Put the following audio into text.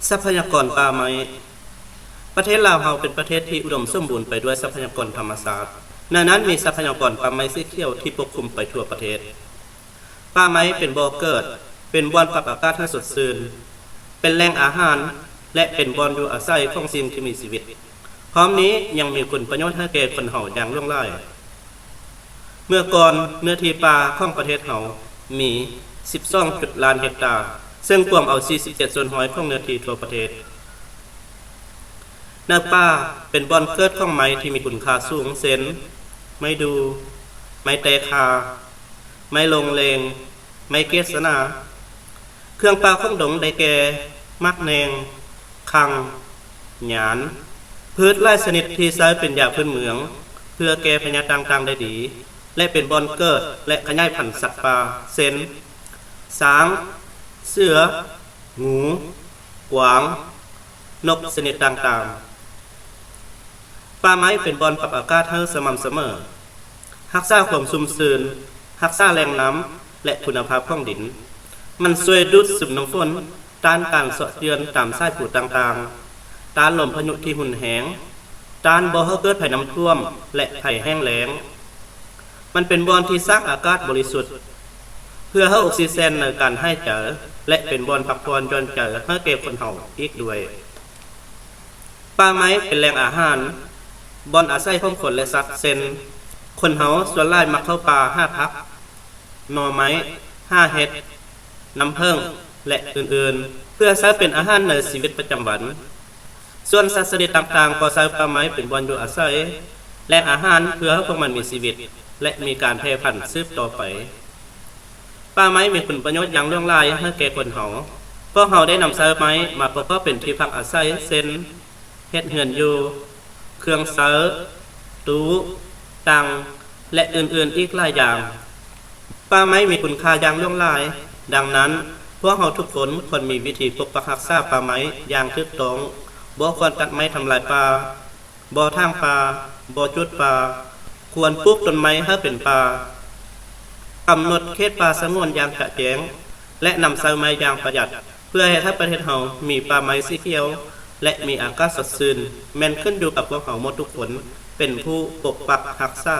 ทรัพยากรป่าไม้ประเทศลาวเราเป็นประเทศที่อุดมสมบูรณ์ไปด้วยทรัพยากรธรรมชาติในนั้นมีทรัพยากรป่าไม้สีเขียวที่ปกคลุมไปทั่วประเทศป่าไม้เป็นบ่อเกิดเป็นบ่อนปรับอากาศให้สดชื่นเป็นแหล่งอาหารและเป็นบ่อนอยู่อาศัยของสิ่งที่มีชีวิตพร้อมนี้ยังมีคุณประโยชน์ให้แก่คนเฮาอย่างล่วงหลายเมื่อก่อนเนื้อที่ป่าของประเทศเฮามี 12 ล้านเฮกตาร์ซึ่งรวมเอา 47% ของเนื้อที่ทั่วประเทศในป่าเป็นบ่อนเกิดของไม้ที่มีคุณค่าสูงเช่นไม้ดู ไม้แตคา ไม้ลงเลง ไม้เกศนาเครื่องป่าของดงได้แก่มักแนงคังหยานพืชหลายชนิดที่ใช้เป็นยาพื้นเมืองเพื่อแก้พยาธิต่างๆได้ดีและเป็นบ่อนเกิดและขยายพันธุ์สัตว์ป่าเช่นช้างเสืองูกวางนกชนิดต่างๆป่าไม้เป็นบ่อนปรับอากาศให้สม่ำเสมอรักษาความชุ่มชื้นรักษาแหล่งน้ำและคุณภาพของดินมันช่วยดูดซึมน้ำฝนต้านการเสาะเตือนตามสายผูต่างๆต้านลมพายุที่หุนแหงต้านบ่ให้เกิดภัยน้ำท่วมและภัยแห้งแล้งมันเป็นบ่อนที่สร้างอากาศบริสุทธิ์เพื่อให้ออกซิเจนในการให้เจอและเป็นบ่อนพักผ่อนหย่อนใจให้แก่คนเฮาอีกด้วยป่าไม้เป็นแหล่งอาหารบ่อนอาศัยของคนและสัตว์เช่นคนเฮาส่วนหลายมักเข้าป่าหาผักหน่อไม้หาเห็ดน้ำผึ้งและอื่นๆเพื่อใช้เป็นอาหารในชีวิตประจำวันส่วนสัตว์ชนิดต่างๆก็ใช้ป่าไม้เป็นบ่อนอยู่อาศัยแหล่งอาหารเพื่อให้พวกมันมีชีวิตและมีการแพร่พันธุ์สืบต่อไปป่าไม้มีคุณประโยชน์อย่างล่วงหลายให้แก่คนเฮาพวกเฮาได้นำใช้ไม้มาประกอบเป็นที่พักอาศัยเช่นเฮ็ดเรือนอยู่เครื่องเสิร์ตู้ตังและอื่นๆอีกหลายอย่างป่าไม้มีคุณค่าอย่างล่วงหลายดังนั้นพวกเฮาทุกคนควรมีวิธีปกปักรักษาป่าไม้อย่างถูกต้องบ่ควรตัดไม้ทำลายป่าบ่ทางป่าบ่จุดป่าควรปลูกต้นไม้ให้เป็นป่ากำหนดเขตป่าสงวนอย่างชัดเจนและนำใช้ไม้อย่างประหยัดเพื่อให้ประเทศเฮามีป่าไม้สีเขียวและมีอากาศสดชื่นแม้นขึ้นอยู่กับพวกเฮาหมดทุกคนเป็นผู้ปกปักรักษา